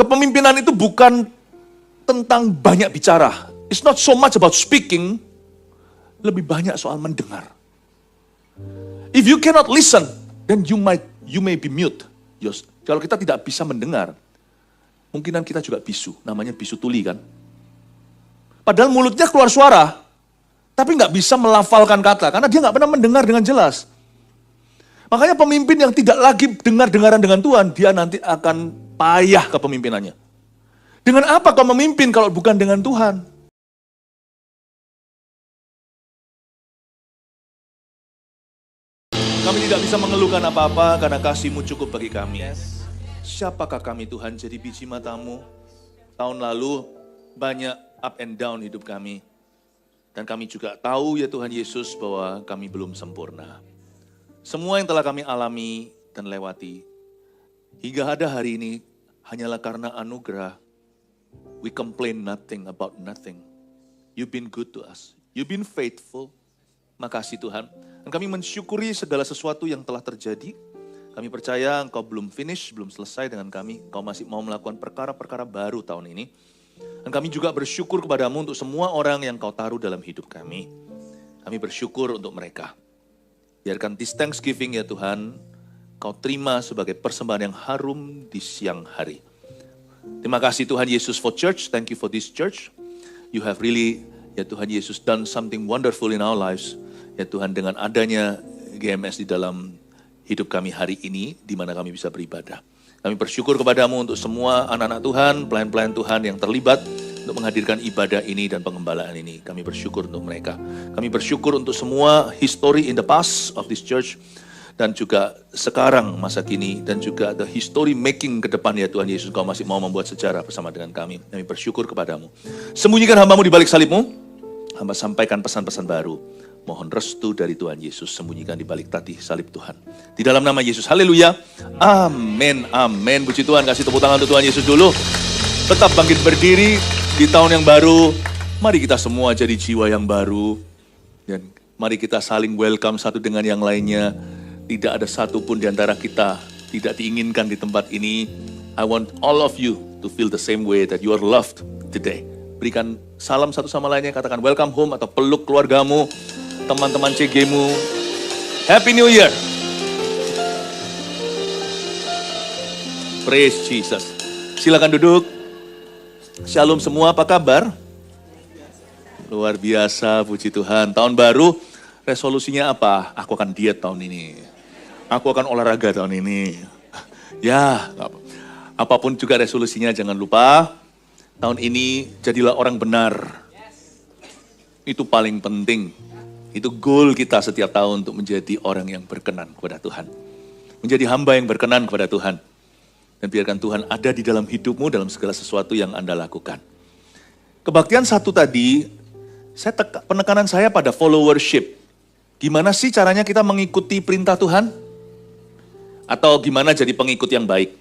Kepemimpinan itu bukan tentang banyak bicara. It's not so much about speaking, lebih banyak soal mendengar. If you cannot listen, then you may be mute. Kalau kita tidak bisa mendengar, mungkinan kita juga bisu, namanya bisu tuli kan. Padahal mulutnya keluar suara, tapi nggak bisa melafalkan kata, karena dia nggak pernah mendengar dengan jelas. Makanya pemimpin yang tidak lagi dengar-dengaran dengan Tuhan, dia nanti akan payah kepemimpinannya. Dengan apa kau memimpin kalau bukan dengan Tuhan? Kami tidak bisa mengeluhkan apa-apa karena kasih-Mu cukup bagi kami. Siapakah kami Tuhan jadi biji mata-Mu? Tahun lalu banyak up and down hidup kami. Dan kami juga tahu ya Tuhan Yesus bahwa kami belum sempurna. Semua yang telah kami alami dan lewati, hingga ada hari ini, hanyalah karena anugerah. We complain nothing about nothing. You've been good to us. You've been faithful. Makasih Tuhan. Dan kami mensyukuri segala sesuatu yang telah terjadi. Kami percaya Engkau belum finish, belum selesai dengan kami. Engkau masih mau melakukan perkara-perkara baru tahun ini. Dan kami juga bersyukur kepadamu untuk semua orang yang Kau taruh dalam hidup kami. Kami bersyukur untuk mereka. Biarkan this Thanksgiving ya Tuhan, Kau terima sebagai persembahan yang harum di siang hari. Terima kasih Tuhan Yesus for church. Thank you for this church. You have really, ya Tuhan Yesus, done something wonderful in our lives. Ya Tuhan, dengan adanya GMS di dalam hidup kami hari ini, di mana kami bisa beribadah. Kami bersyukur kepadamu untuk semua anak-anak Tuhan, pelayan-pelayan Tuhan yang terlibat untuk menghadirkan ibadah ini dan pengembalaan ini. Kami bersyukur untuk mereka. Kami bersyukur untuk semua history in the past of this church, dan juga sekarang masa kini, dan juga the history making ke depan ya Tuhan Yesus. Kau masih mau membuat sejarah bersama dengan kami. Kami bersyukur kepadamu. Sembunyikan hamba-Mu di balik salib-Mu. Hamba sampaikan pesan-pesan baru. Mohon restu dari Tuhan Yesus, sembunyikan di balik tadi salib Tuhan. Di dalam nama Yesus, haleluya. Amin, amin. Puji Tuhan, kasih tepuk tangan untuk Tuhan Yesus dulu. Tetap bangkit berdiri di tahun yang baru. Mari kita semua jadi jiwa yang baru. Dan mari kita saling welcome satu dengan yang lainnya. Tidak ada satupun di antara kita tidak diinginkan di tempat ini. I want all of you to feel the same way that you are loved today. Berikan salam satu sama lainnya, katakan welcome home atau peluk keluargamu, teman-teman CG-mu. Happy New Year. Praise Jesus. Silakan duduk. Shalom semua, apa kabar? Luar biasa, puji Tuhan. Tahun baru, resolusinya apa? Aku akan diet tahun ini. Aku akan olahraga tahun ini. Ya, apapun juga resolusinya, jangan lupa. Tahun ini jadilah orang benar. Itu paling penting. Itu goal kita setiap tahun untuk menjadi orang yang berkenan kepada Tuhan. Menjadi hamba yang berkenan kepada Tuhan. Dan biarkan Tuhan ada di dalam hidupmu, dalam segala sesuatu yang Anda lakukan. Kebaktian satu tadi, penekanan saya pada followership. Gimana sih caranya kita mengikuti perintah Tuhan? Atau gimana jadi pengikut yang baik?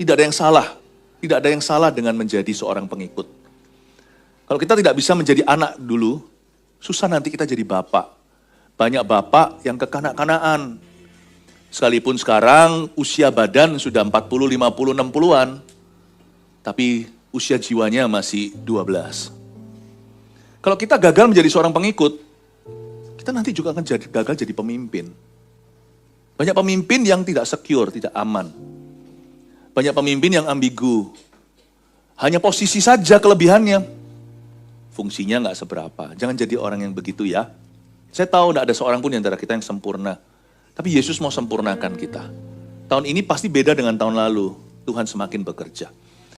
Tidak ada yang salah. Tidak ada yang salah dengan menjadi seorang pengikut. Kalau kita tidak bisa menjadi anak dulu, susah nanti kita jadi bapak. Banyak bapak yang kekanak-kanaan. Sekalipun sekarang usia badan sudah 40, 50, 60-an. Tapi usia jiwanya masih 12. Kalau kita gagal menjadi seorang pengikut, kita nanti juga akan gagal jadi pemimpin. Banyak pemimpin yang tidak secure, tidak aman. Banyak pemimpin yang ambigu. Hanya posisi saja kelebihannya. Fungsinya nggak seberapa. Jangan jadi orang yang begitu ya. Saya tahu tidak ada seorang pun di antara kita yang sempurna. Tapi Yesus mau sempurnakan kita. Tahun ini pasti beda dengan tahun lalu. Tuhan semakin bekerja.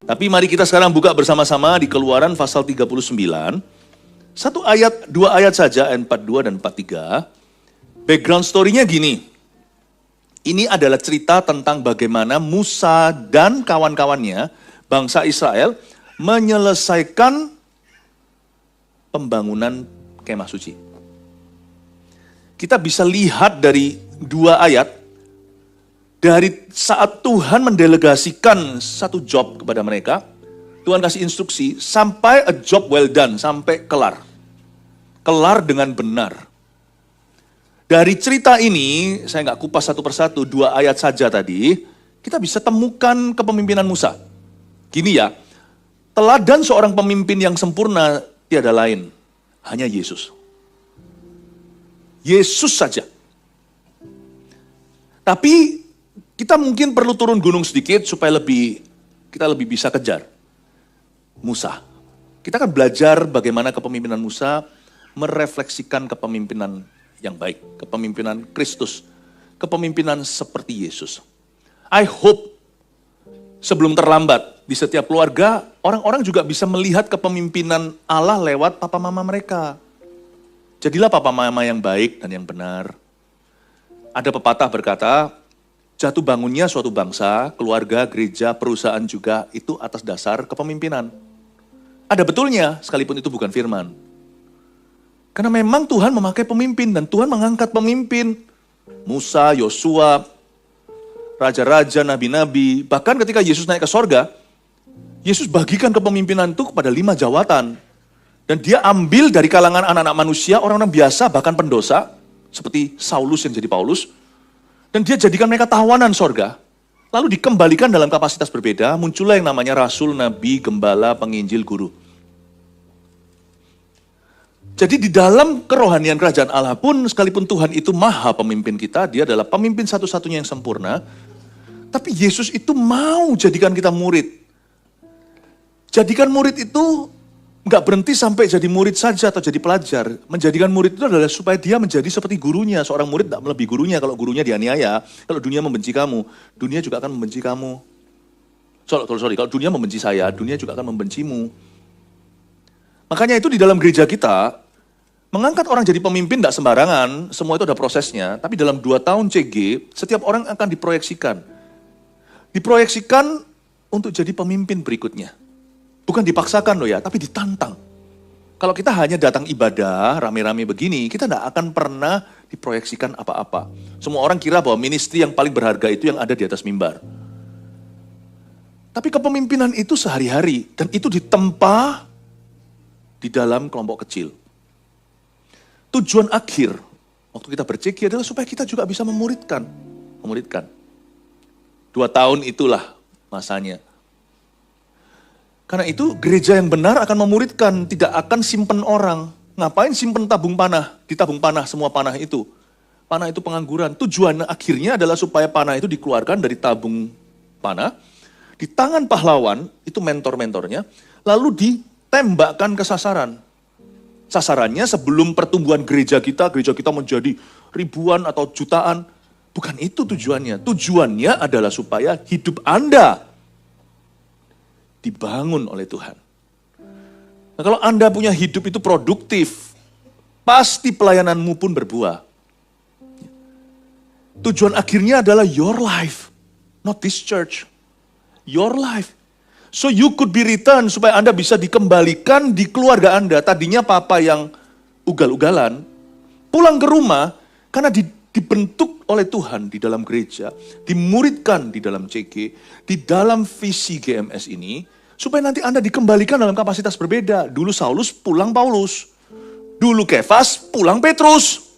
Tapi mari kita sekarang buka bersama-sama di Keluaran pasal 39. Satu ayat, dua ayat saja, ayat 42 dan 43. Background story-nya gini. Ini adalah cerita tentang bagaimana Musa dan kawan-kawannya, bangsa Israel, menyelesaikan pembangunan kemah suci. Kita bisa lihat dari dua ayat, dari saat Tuhan mendelegasikan satu job kepada mereka, Tuhan kasih instruksi, sampai a job well done, sampai kelar. Kelar dengan benar. Dari cerita ini, saya nggak kupas satu persatu, dua ayat saja tadi, kita bisa temukan kepemimpinan Musa. Gini ya, teladan seorang pemimpin yang sempurna tiada lain, hanya Yesus. Yesus saja. Tapi kita mungkin perlu turun gunung sedikit supaya kita lebih bisa kejar. Musa. Kita akan belajar bagaimana kepemimpinan Musa merefleksikan kepemimpinan yang baik, kepemimpinan Kristus, kepemimpinan seperti Yesus. I hope sebelum terlambat di setiap keluarga, orang-orang juga bisa melihat kepemimpinan Allah lewat papa mama mereka. Jadilah papa mama yang baik dan yang benar. Ada pepatah berkata, jatuh bangunnya suatu bangsa, keluarga, gereja, perusahaan juga itu atas dasar kepemimpinan. Ada betulnya, sekalipun itu bukan firman. Karena memang Tuhan memakai pemimpin dan Tuhan mengangkat pemimpin. Musa, Yosua, raja-raja, nabi-nabi. Bahkan ketika Yesus naik ke sorga, Yesus bagikan kepemimpinan itu kepada 5 jawatan. Dan dia ambil dari kalangan anak-anak manusia, orang-orang biasa, bahkan pendosa, seperti Saulus yang jadi Paulus. Dan dia jadikan mereka tawanan sorga. Lalu dikembalikan dalam kapasitas berbeda, muncullah yang namanya rasul, nabi, gembala, penginjil, guru. Jadi di dalam kerohanian kerajaan Allah pun, sekalipun Tuhan itu maha pemimpin kita, dia adalah pemimpin satu-satunya yang sempurna. Tapi Yesus itu mau jadikan kita murid. Jadikan murid itu nggak berhenti sampai jadi murid saja atau jadi pelajar. Menjadikan murid itu adalah supaya dia menjadi seperti gurunya. Seorang murid tidak melebihi gurunya. Kalau gurunya dianiaya, kalau dunia membenci kamu, dunia juga akan membenci kamu. Sorry, kalau dunia membenci saya, dunia juga akan membencimu. Makanya itu di dalam gereja kita, mengangkat orang jadi pemimpin tidak sembarangan, semua itu ada prosesnya. Tapi dalam 2 tahun CG, setiap orang akan diproyeksikan. Diproyeksikan untuk jadi pemimpin berikutnya. Bukan dipaksakan loh ya, tapi ditantang. Kalau kita hanya datang ibadah, rame-rame begini, kita tidak akan pernah diproyeksikan apa-apa. Semua orang kira bahwa ministry yang paling berharga itu yang ada di atas mimbar. Tapi kepemimpinan itu sehari-hari, dan itu ditempa di dalam kelompok kecil. Tujuan akhir, waktu kita berceki adalah supaya kita juga bisa memuridkan. 2 tahun itulah masanya. Karena itu gereja yang benar akan memuridkan, tidak akan simpen orang. Ngapain simpen tabung panah? Di tabung panah semua panah itu. Panah itu pengangguran. Tujuan akhirnya adalah supaya panah itu dikeluarkan dari tabung panah, di tangan pahlawan, itu mentor-mentornya, lalu ditembakkan ke sasaran. Sasarannya sebelum pertumbuhan gereja kita menjadi ribuan atau jutaan. Bukan itu tujuannya. Tujuannya adalah supaya hidup Anda dibangun oleh Tuhan. Nah, kalau Anda punya hidup itu produktif, pasti pelayananmu pun berbuah. Tujuan akhirnya adalah your life, not this church. Your life. So you could be returned, supaya Anda bisa dikembalikan di keluarga Anda. Tadinya papa yang ugal-ugalan, pulang ke rumah karena dibentuk oleh Tuhan di dalam gereja, dimuridkan di dalam CG, di dalam visi GMS ini, supaya nanti Anda dikembalikan dalam kapasitas berbeda. Dulu Saulus, pulang Paulus. Dulu Kefas, pulang Petrus.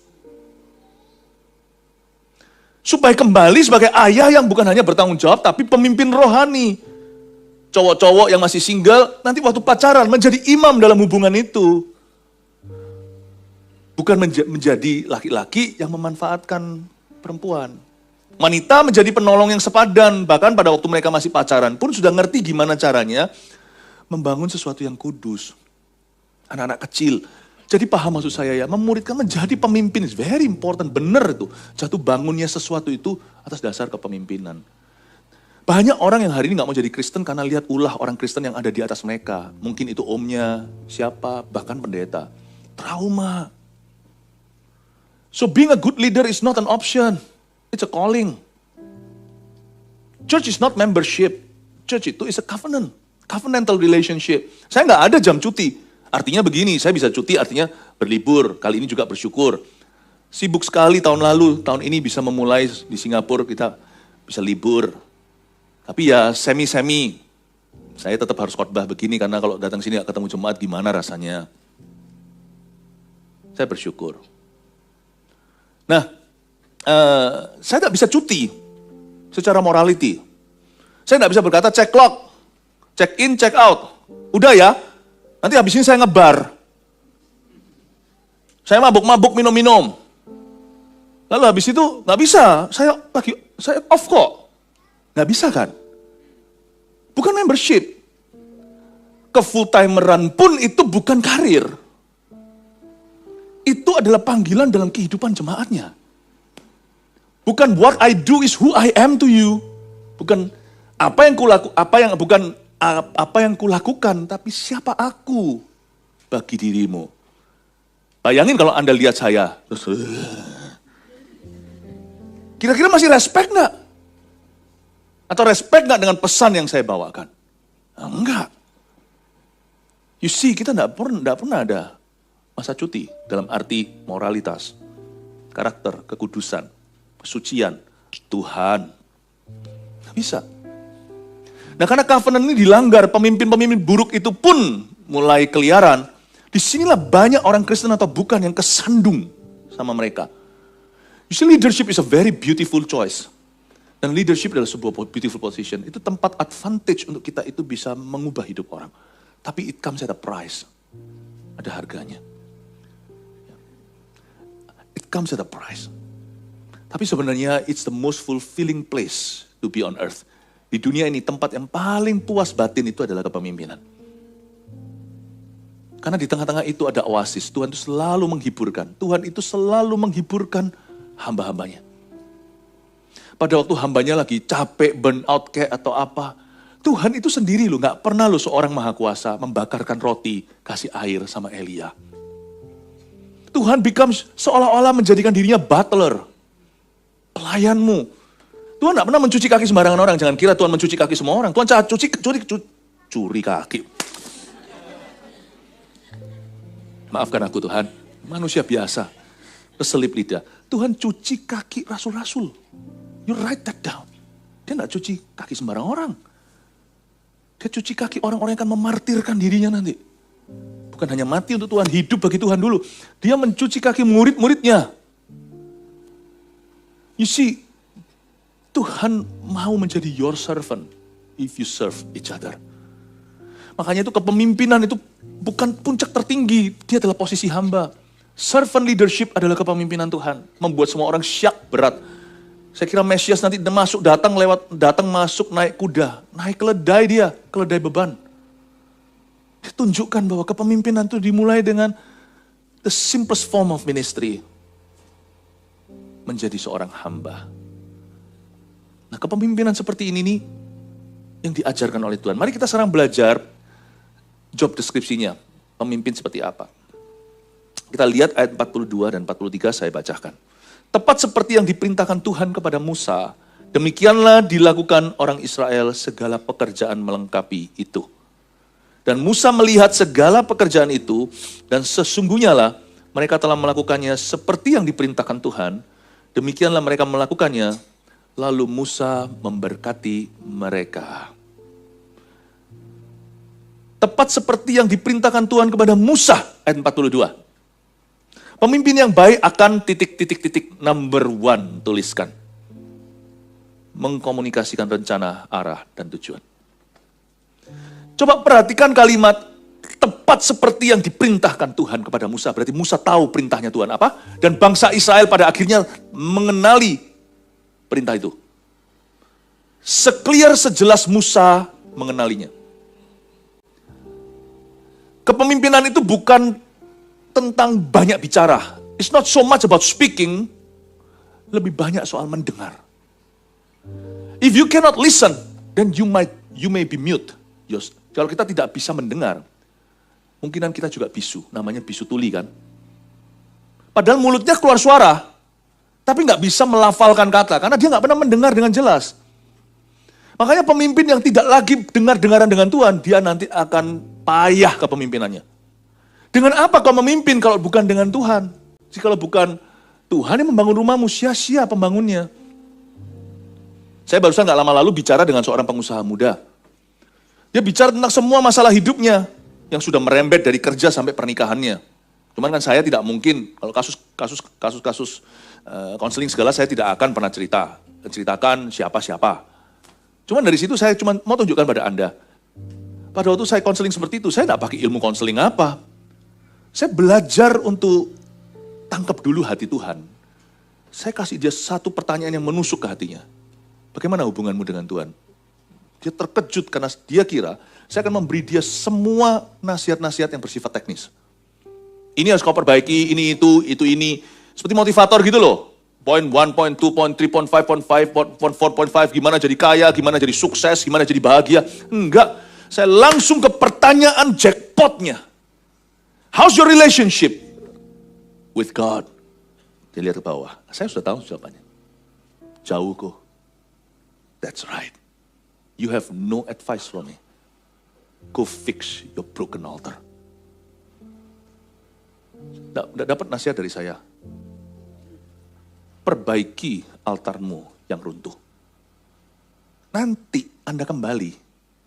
Supaya kembali sebagai ayah yang bukan hanya bertanggung jawab, tapi pemimpin rohani. Cowok-cowok yang masih single, nanti waktu pacaran menjadi imam dalam hubungan itu. Bukan menjadi laki-laki yang memanfaatkan perempuan. Wanita menjadi penolong yang sepadan, bahkan pada waktu mereka masih pacaran pun sudah ngerti gimana caranya membangun sesuatu yang kudus. Anak-anak kecil, jadi paham maksud saya ya, memuridkan menjadi pemimpin, is very important, benar itu. Jatuh bangunnya sesuatu itu atas dasar kepemimpinan. Banyak orang yang hari ini gak mau jadi Kristen karena lihat ulah orang Kristen yang ada di atas mereka. Mungkin itu omnya, siapa, bahkan pendeta. Trauma. So being a good leader is not an option. It's a calling. Church is not membership. Church itu is a covenant. Covenantal relationship. Saya gak ada jam cuti. Artinya begini, saya bisa cuti artinya berlibur. Kali ini juga bersyukur. Sibuk sekali tahun lalu. Tahun ini bisa memulai di Singapura, kita bisa libur. Tapi ya semi-semi. Saya tetap harus khotbah begini karena kalau datang sini gak ketemu jemaat gimana rasanya. Saya bersyukur. Nah, saya tidak bisa cuti secara morality. Saya tidak bisa berkata cek clock. check in, check out. Udah ya, nanti habis ini saya ngebar. Saya mabuk-mabuk minum-minum. Lalu habis itu nggak bisa, saya off kok. Nggak bisa kan? Bukan membership. Ke full-timeran pun itu bukan karir. Itu adalah panggilan dalam kehidupan jemaatnya. Bukan what I do is who I am to you. Bukan apa yang kulakukan, tapi siapa aku bagi dirimu. Bayangin kalau Anda lihat saya, terus kira-kira masih respect nggak? Atau respect nggak dengan pesan yang saya bawakan? Enggak. You see, kita nggak pernah ada masa cuti dalam arti moralitas, karakter, kekudusan, kesucian, Tuhan. Nggak bisa. Nah, karena covenant ini dilanggar, pemimpin-pemimpin buruk itu pun mulai keliaran. Disinilah banyak orang Kristen atau bukan yang kesandung sama mereka. You see, leadership is a very beautiful choice. Dan leadership adalah sebuah beautiful position. Itu tempat advantage untuk kita itu bisa mengubah hidup orang. Tapi it comes at a price. Ada harganya. It comes at a price. Tapi sebenarnya it's the most fulfilling place to be on earth. Di dunia ini tempat yang paling puas batin itu adalah kepemimpinan. Karena di tengah-tengah itu ada oasis. Tuhan itu selalu menghiburkan. Tuhan itu selalu menghiburkan hamba-hambanya. Pada waktu hambanya lagi capek, burn out kayak atau apa. Tuhan itu sendiri loh, gak pernah loh seorang maha kuasa membakarkan roti, kasih air sama Elia. Tuhan becomes seolah-olah menjadikan dirinya butler. Pelayanmu. Tuhan gak pernah mencuci kaki sembarangan orang. Jangan kira Tuhan mencuci kaki semua orang. Tuhan curi kaki. Maafkan aku Tuhan, manusia biasa. Keselip lidah. Tuhan cuci kaki rasul-rasul. You write that down. Dia gak cuci kaki sembarang orang. Dia cuci kaki orang-orang yang akan memartirkan dirinya nanti. Bukan hanya mati untuk Tuhan, hidup bagi Tuhan dulu. Dia mencuci kaki murid-muridnya. You see, Tuhan mau menjadi your servant if you serve each other. Makanya itu kepemimpinan itu bukan puncak tertinggi, dia adalah posisi hamba. Servant leadership adalah kepemimpinan Tuhan. Membuat semua orang syak berat. Saya kira Mesias nanti datang masuk naik kuda, naik keledai dia, keledai beban. Dia tunjukkan bahwa kepemimpinan itu dimulai dengan the simplest form of ministry. Menjadi seorang hamba. Nah, kepemimpinan seperti ini nih yang diajarkan oleh Tuhan. Mari kita sekarang belajar job deskripsinya, pemimpin seperti apa. Kita lihat ayat 42 dan 43 saya bacakan. Tepat seperti yang diperintahkan Tuhan kepada Musa, demikianlah dilakukan orang Israel segala pekerjaan melengkapi itu. Dan Musa melihat segala pekerjaan itu, dan sesungguhnya lah mereka telah melakukannya seperti yang diperintahkan Tuhan, demikianlah mereka melakukannya, lalu Musa memberkati mereka. Tepat seperti yang diperintahkan Tuhan kepada Musa, ayat 42. Pemimpin yang baik akan number 1, tuliskan. Mengkomunikasikan rencana, arah, dan tujuan. Coba perhatikan kalimat, tepat seperti yang diperintahkan Tuhan kepada Musa. Berarti Musa tahu perintahnya Tuhan apa? Dan bangsa Israel pada akhirnya mengenali perintah itu. Seclear sejelas Musa mengenalinya. Kepemimpinan itu bukan tentang banyak bicara. It's not so much about speaking, lebih banyak soal mendengar. If you cannot listen, then you may be mute. Kalau kita tidak bisa mendengar, mungkinan kita juga bisu, namanya bisu tuli kan. Padahal mulutnya keluar suara, tapi nggak bisa melafalkan kata, karena dia nggak pernah mendengar dengan jelas. Makanya pemimpin yang tidak lagi dengar-dengaran dengan Tuhan, dia nanti akan payah kepemimpinannya. Dengan apa kau memimpin kalau bukan dengan Tuhan? Jikalau bukan Tuhan yang membangun rumahmu, sia-sia pembangunnya. Saya barusan gak lama lalu bicara dengan seorang pengusaha muda. Dia bicara tentang semua masalah hidupnya yang sudah merembet dari kerja sampai pernikahannya. Cuman kan saya tidak mungkin, kalau kasus konseling segala saya tidak akan pernah ceritakan siapa-siapa. Cuman dari situ saya cuma mau tunjukkan pada Anda. Pada waktu saya konseling seperti itu, saya tidak pakai ilmu konseling apa. Saya belajar untuk tangkap dulu hati Tuhan. Saya kasih dia satu pertanyaan yang menusuk ke hatinya. Bagaimana hubunganmu dengan Tuhan? Dia terkejut karena dia kira saya akan memberi dia semua nasihat-nasihat yang bersifat teknis. Ini harus kau perbaiki, ini, itu, ini. Seperti motivator gitu loh. Point 1, point 2, point 3, point 5, point 5, point 4.5, gimana jadi kaya, gimana jadi sukses, gimana jadi bahagia. Enggak, saya langsung ke pertanyaan jackpotnya. How's your relationship with God? Dia lihat ke bawah, saya sudah tahu jawabannya. Jauh kok. That's right. You have no advice from me. Go fix your broken altar. Tidak dapat nasihat dari saya. Perbaiki altarmu yang runtuh. Nanti Anda kembali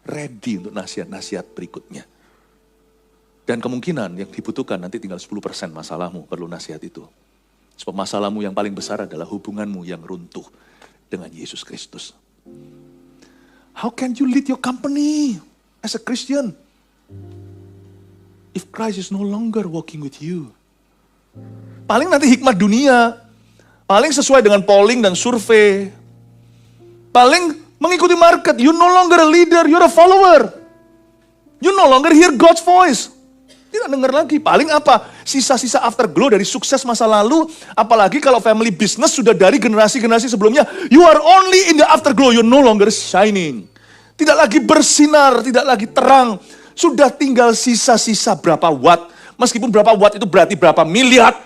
ready untuk nasihat-nasihat berikutnya. Dan kemungkinan yang dibutuhkan nanti tinggal 10% masalahmu perlu nasihat itu. Sebab masalahmu yang paling besar adalah hubunganmu yang runtuh dengan Yesus Kristus. How can you lead your company as a Christian if Christ is no longer walking with you? Paling nanti hikmat dunia, paling sesuai dengan polling dan survei, paling mengikuti market. You no longer a leader, you're a follower. You no longer hear God's voice. Tidak dengar lagi. Paling apa? Sisa-sisa afterglow dari sukses masa lalu. Apalagi kalau family business sudah dari generasi-generasi sebelumnya. You are only in the afterglow. You're no longer shining. Tidak lagi bersinar, tidak lagi terang. Sudah tinggal sisa-sisa berapa watt. Meskipun berapa watt itu berarti berapa miliar.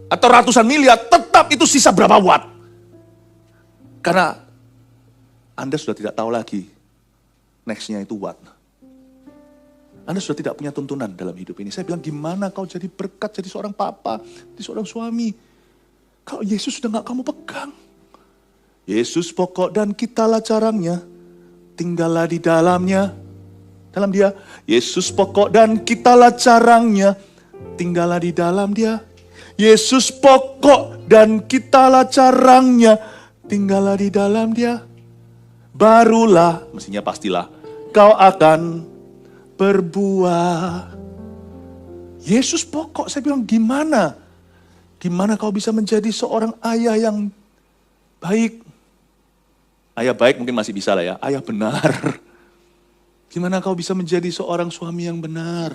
Atau ratusan miliar. Tetap itu sisa berapa watt. Karena Anda sudah tidak tahu lagi. Next-nya itu watt. Anda sudah tidak punya tuntunan dalam hidup ini. Saya bilang, gimana kau jadi berkat, jadi seorang papa, jadi seorang suami. Kalau Yesus sudah gak kamu pegang. Yesus pokok dan kitalah carangnya. Tinggallah di dalamnya. Dalam dia. Yesus pokok dan kitalah carangnya. Tinggallah di dalam dia. Yesus pokok dan kitalah carangnya. Tinggallah di dalam dia. Barulah, mestinya pastilah, kau akan berbuah. Yesus pokok. Saya bilang, gimana? Gimana kau bisa menjadi seorang ayah yang baik? Ayah baik mungkin masih bisa lah ya. Ayah benar. Gimana kau bisa menjadi seorang suami yang benar?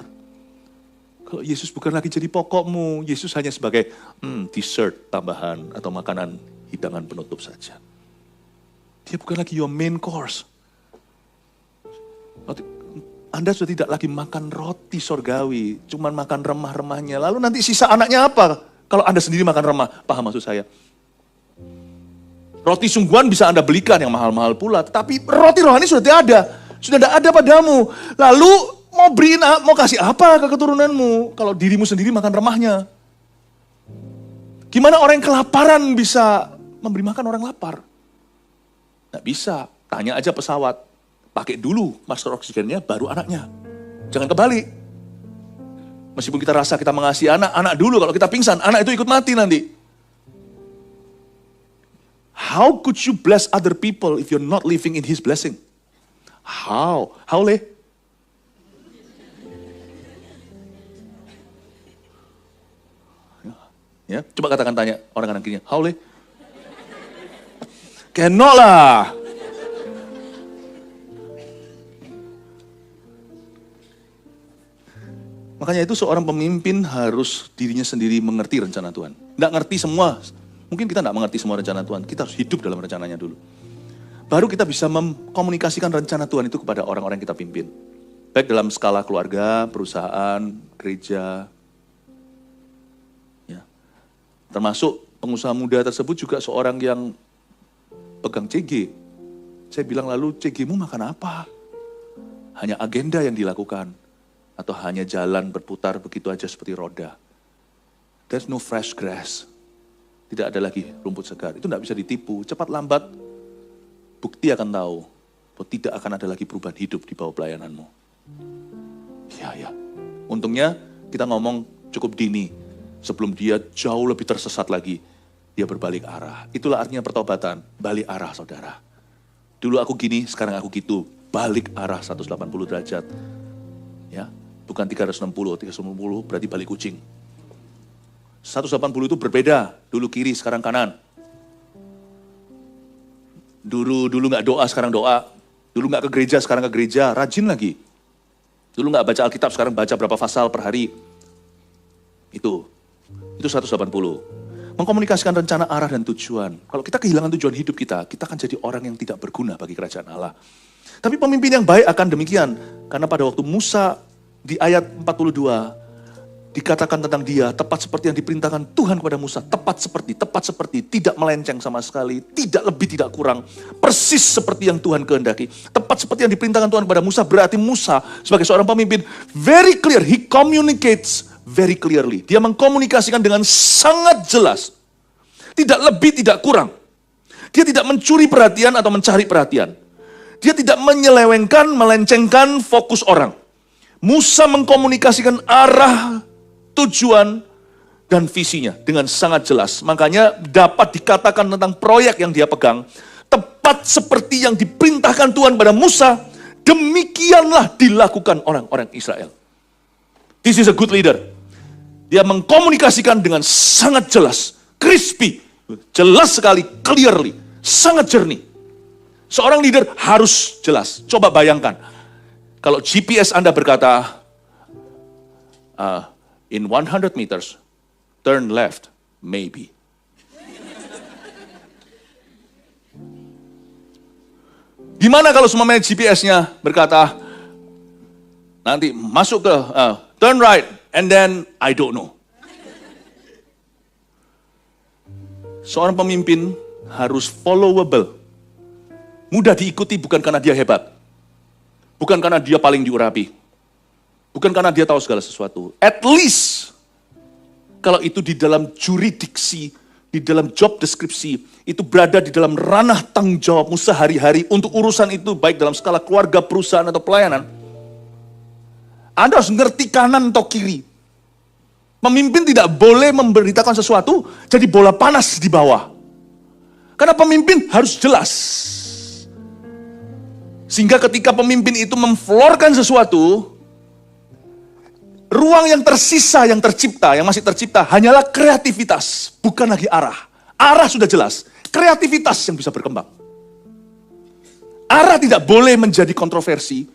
Kalau Yesus bukan lagi jadi pokokmu. Yesus hanya sebagai dessert tambahan atau makanan hidangan penutup saja. Dia bukan lagi your main course. Anda sudah tidak lagi makan roti sorgawi, cuman makan remah-remahnya. Lalu nanti sisa anaknya apa? Kalau Anda sendiri makan remah, paham maksud saya? Roti sungguhan bisa Anda belikan yang mahal-mahal pula, tetapi roti rohani sudah tidak ada. Sudah tidak ada padamu. Lalu mau kasih apa ke keturunanmu kalau dirimu sendiri makan remahnya? Gimana orang yang kelaparan bisa memberi makan orang lapar? Tidak bisa. Tanya aja pesawat. Pakai dulu masker oksigennya, baru anaknya. Jangan kebalik. Meskipun kita rasa kita mengasihi anak dulu. Kalau kita pingsan, anak itu ikut mati nanti. How could you bless other people if you're not living in His blessing? How? How le? Ya, coba katakan tanya orang kanan kirinya. How le? Cannot lah. Makanya itu seorang pemimpin harus dirinya sendiri mengerti rencana Tuhan. Tidak ngerti semua. Mungkin kita tidak mengerti semua rencana Tuhan. Kita harus hidup dalam rencananya dulu. Baru kita bisa mengkomunikasikan rencana Tuhan itu kepada orang-orang yang kita pimpin. Baik dalam skala keluarga, perusahaan, gereja. Ya. Termasuk pengusaha muda tersebut juga seorang yang pegang CG. Saya bilang, lalu CG-mu makan apa? Hanya agenda yang dilakukan. Atau hanya jalan berputar begitu aja seperti roda. There's no fresh grass. Tidak ada lagi rumput segar. Itu tidak bisa ditipu. Cepat lambat, bukti akan tahu bahwa tidak akan ada lagi perubahan hidup di bawah pelayananmu. Ya. Untungnya kita ngomong cukup dini. Sebelum dia jauh lebih tersesat lagi, dia berbalik arah. Itulah artinya pertobatan. Balik arah, saudara. Dulu aku gini, sekarang aku gitu. balik arah 180 derajat. Ya, bukan 360 berarti balik kucing. 180 itu berbeda, dulu kiri sekarang kanan. Dulu nggak doa sekarang doa. Dulu nggak ke gereja sekarang ke gereja, rajin lagi. Dulu nggak baca Alkitab sekarang baca berapa pasal per hari. Itu 180. Mengkomunikasikan rencana, arah, dan tujuan. Kalau kita kehilangan tujuan hidup kita akan jadi orang yang tidak berguna bagi kerajaan Allah. Tapi pemimpin yang baik akan demikian. Karena pada waktu Musa di ayat 42, dikatakan tentang dia, tepat seperti yang diperintahkan Tuhan kepada Musa. Tepat seperti, tidak melenceng sama sekali, tidak lebih, tidak kurang. Persis seperti yang Tuhan kehendaki. Tepat seperti yang diperintahkan Tuhan kepada Musa, berarti Musa sebagai seorang pemimpin, very clear, he communicates very clearly. Dia mengkomunikasikan dengan sangat jelas. Tidak lebih, tidak kurang. Dia tidak mencuri perhatian atau mencari perhatian. Dia tidak menyelewengkan, melencengkan fokus orang. Musa mengkomunikasikan arah, tujuan, dan visinya dengan sangat jelas. Makanya dapat dikatakan tentang proyek yang dia pegang, tepat seperti yang diperintahkan Tuhan pada Musa, demikianlah dilakukan orang-orang Israel. This is a good leader. Dia mengkomunikasikan dengan sangat jelas, crispy, jelas sekali, clearly, sangat jernih. Seorang leader harus jelas. Coba bayangkan, kalau GPS Anda berkata, in 100 meters, turn left, maybe. Gimana kalau semuanya GPS-nya berkata, nanti masuk ke, turn right, and then I don't know. Seorang pemimpin harus followable. Mudah diikuti bukan karena dia hebat. Bukan karena dia paling diurapi. Bukan karena dia tahu segala sesuatu. At least, kalau itu di dalam jurisdiksi, di dalam job deskripsi, itu berada di dalam ranah tanggung jawabmu sehari-hari untuk urusan itu, baik dalam skala keluarga, perusahaan, atau pelayanan. Anda harus ngerti kanan atau kiri. Pemimpin tidak boleh memberitakan sesuatu jadi bola panas di bawah. Karena pemimpin harus jelas. Sehingga ketika pemimpin itu memflorkan sesuatu, ruang yang tersisa, yang tercipta, yang masih tercipta hanyalah kreativitas, bukan lagi arah. Arah sudah jelas, kreativitas yang bisa berkembang. Arah tidak boleh menjadi kontroversi,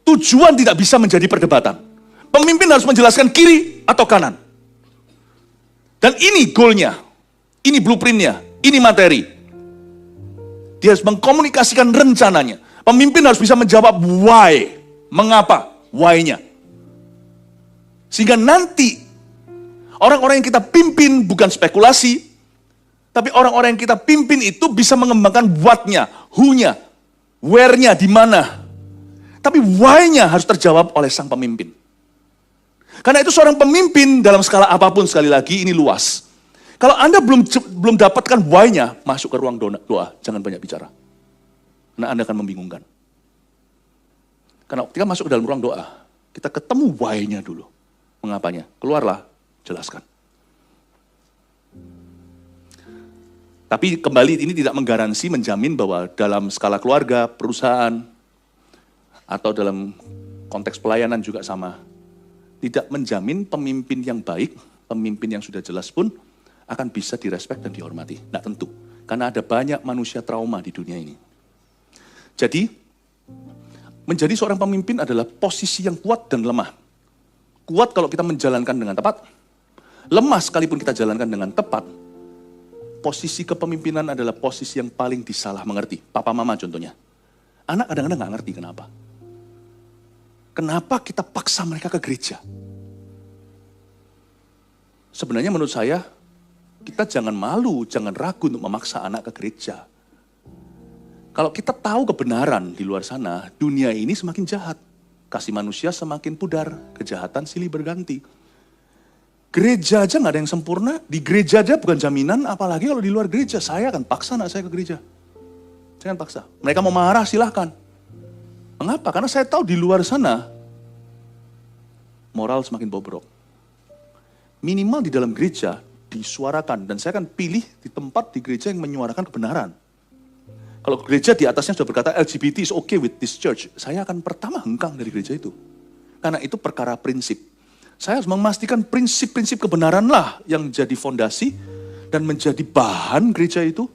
tujuan tidak bisa menjadi perdebatan. Pemimpin harus menjelaskan kiri atau kanan. Dan ini goalnya, ini blueprintnya, ini materi. Dia harus mengkomunikasikan rencananya. Pemimpin harus bisa menjawab why, mengapa, why-nya. Sehingga nanti orang-orang yang kita pimpin bukan spekulasi, tapi orang-orang yang kita pimpin itu bisa mengembangkan what-nya, who-nya, where-nya, di mana. Tapi why-nya harus terjawab oleh sang pemimpin. Karena itu seorang pemimpin dalam skala apapun, sekali lagi ini luas. Kalau Anda belum dapatkan why-nya, masuk ke ruang doa, jangan banyak bicara. Karena Anda akan membingungkan. Karena ketika masuk ke dalam ruang doa, kita ketemu why-nya dulu. Mengapanya? Keluarlah, jelaskan. Tapi kembali ini tidak menggaransi, menjamin bahwa dalam skala keluarga, perusahaan, atau dalam konteks pelayanan juga sama. Tidak menjamin pemimpin yang baik, pemimpin yang sudah jelas pun akan bisa direspek dan dihormati. Tidak tentu. Karena ada banyak manusia trauma di dunia ini. Jadi, menjadi seorang pemimpin adalah posisi yang kuat dan lemah. Kuat kalau kita menjalankan dengan tepat. Lemah sekalipun kita jalankan dengan tepat. Posisi kepemimpinan adalah posisi yang paling disalah mengerti. Papa mama contohnya. Anak kadang-kadang nggak ngerti kenapa. Kenapa kita paksa mereka ke gereja? Sebenarnya menurut saya, kita jangan malu, jangan ragu untuk memaksa anak ke gereja. Kalau kita tahu kebenaran di luar sana, dunia ini semakin jahat. Kasih manusia semakin pudar, kejahatan silih berganti. Gereja aja nggak ada yang sempurna, di gereja aja bukan jaminan, apalagi kalau di luar gereja. Saya akan paksa anak saya ke gereja. Saya akan paksa. Mereka mau marah, silahkan. Mengapa? Karena saya tahu di luar sana, moral semakin bobrok. Minimal di dalam gereja, disuarakan. Dan saya akan pilih di tempat di gereja yang menyuarakan kebenaran. Kalau gereja di atasnya sudah berkata LGBT is okay with this church, saya akan pertama hengkang dari gereja itu. Karena itu perkara prinsip. Saya harus memastikan prinsip-prinsip kebenaranlah yang jadi fondasi dan menjadi bahan gereja itu.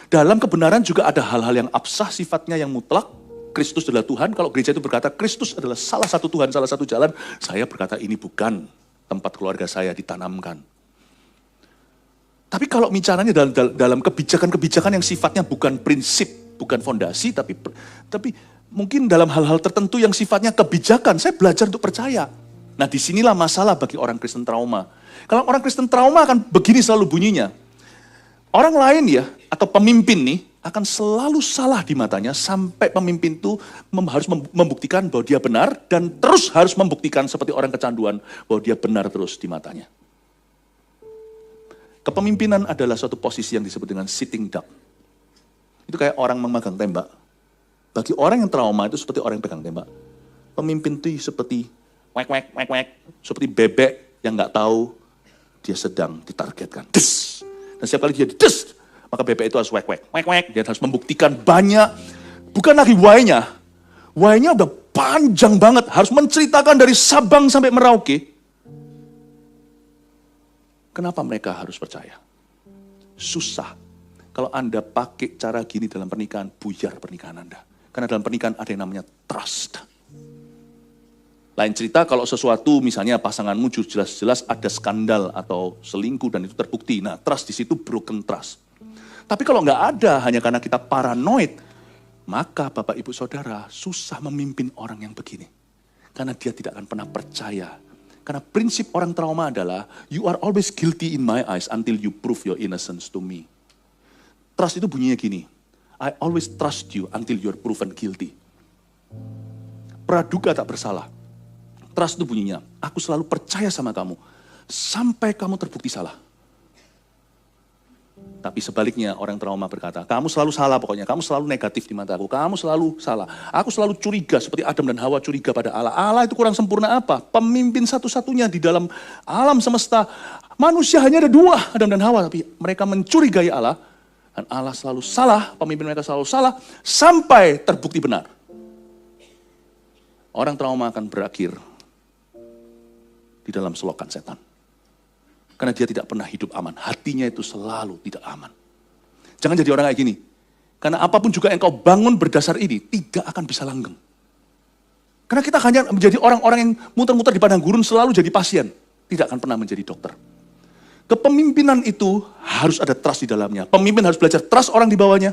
Dalam kebenaran juga ada hal-hal yang absah sifatnya yang mutlak. Kristus adalah Tuhan. Kalau gereja itu berkata Kristus adalah salah satu Tuhan, salah satu jalan. Saya berkata ini bukan tempat keluarga saya ditanamkan. Tapi kalau bicaranya dalam kebijakan-kebijakan yang sifatnya bukan prinsip, bukan fondasi, tapi mungkin dalam hal-hal tertentu yang sifatnya kebijakan, saya belajar untuk percaya. Nah disinilah masalah bagi orang Kristen trauma. Kalau orang Kristen trauma akan begini selalu bunyinya. Orang lain ya, atau pemimpin nih, akan selalu salah di matanya sampai pemimpin itu harus membuktikan bahwa dia benar dan terus harus membuktikan seperti orang kecanduan bahwa dia benar terus di matanya. Kepemimpinan adalah suatu posisi yang disebut dengan sitting duck. Itu kayak orang memegang tembak. Bagi orang yang trauma itu seperti orang yang pegang tembak. Pemimpin itu seperti wek, seperti bebek yang nggak tahu dia sedang ditargetkan. Des. Dan setiap kali dia des, maka bebek itu harus wek. Dia harus membuktikan banyak, bukan lagi why-nya. Why-nya udah panjang banget, harus menceritakan dari Sabang sampai Merauke. Kenapa mereka harus percaya? Susah. Kalau Anda pakai cara gini dalam pernikahan, buyar pernikahan Anda. Karena dalam pernikahan ada yang namanya trust. Lain cerita kalau sesuatu misalnya pasanganmu jelas-jelas ada skandal atau selingkuh dan itu terbukti. Nah trust di situ broken trust. Tapi kalau nggak ada hanya karena kita paranoid, maka Bapak Ibu Saudara susah memimpin orang yang begini. Karena dia tidak akan pernah percaya. Karena prinsip orang trauma adalah, you are always guilty in my eyes until you prove your innocence to me. Trust itu bunyinya gini, I always trust you until you are proven guilty. Praduga tak bersalah. Trust itu bunyinya, aku selalu percaya sama kamu, sampai kamu terbukti salah. Tapi sebaliknya orang trauma berkata, kamu selalu salah pokoknya, kamu selalu negatif di mataku, kamu selalu salah. Aku selalu curiga seperti Adam dan Hawa curiga pada Allah. Allah itu kurang sempurna apa? Pemimpin satu-satunya di dalam alam semesta. Manusia hanya ada dua, Adam dan Hawa. Tapi mereka mencurigai Allah. Dan Allah selalu salah, pemimpin mereka selalu salah. Sampai terbukti benar. Orang trauma akan berakhir di dalam selokan setan. Karena dia tidak pernah hidup aman. Hatinya itu selalu tidak aman. Jangan jadi orang kayak gini. Karena apapun juga yang kau bangun berdasar ini, tidak akan bisa langgeng. Karena kita hanya menjadi orang-orang yang muter-muter di padang gurun selalu jadi pasien. Tidak akan pernah menjadi dokter. Kepemimpinan itu harus ada trust di dalamnya. Pemimpin harus belajar trust orang di bawahnya.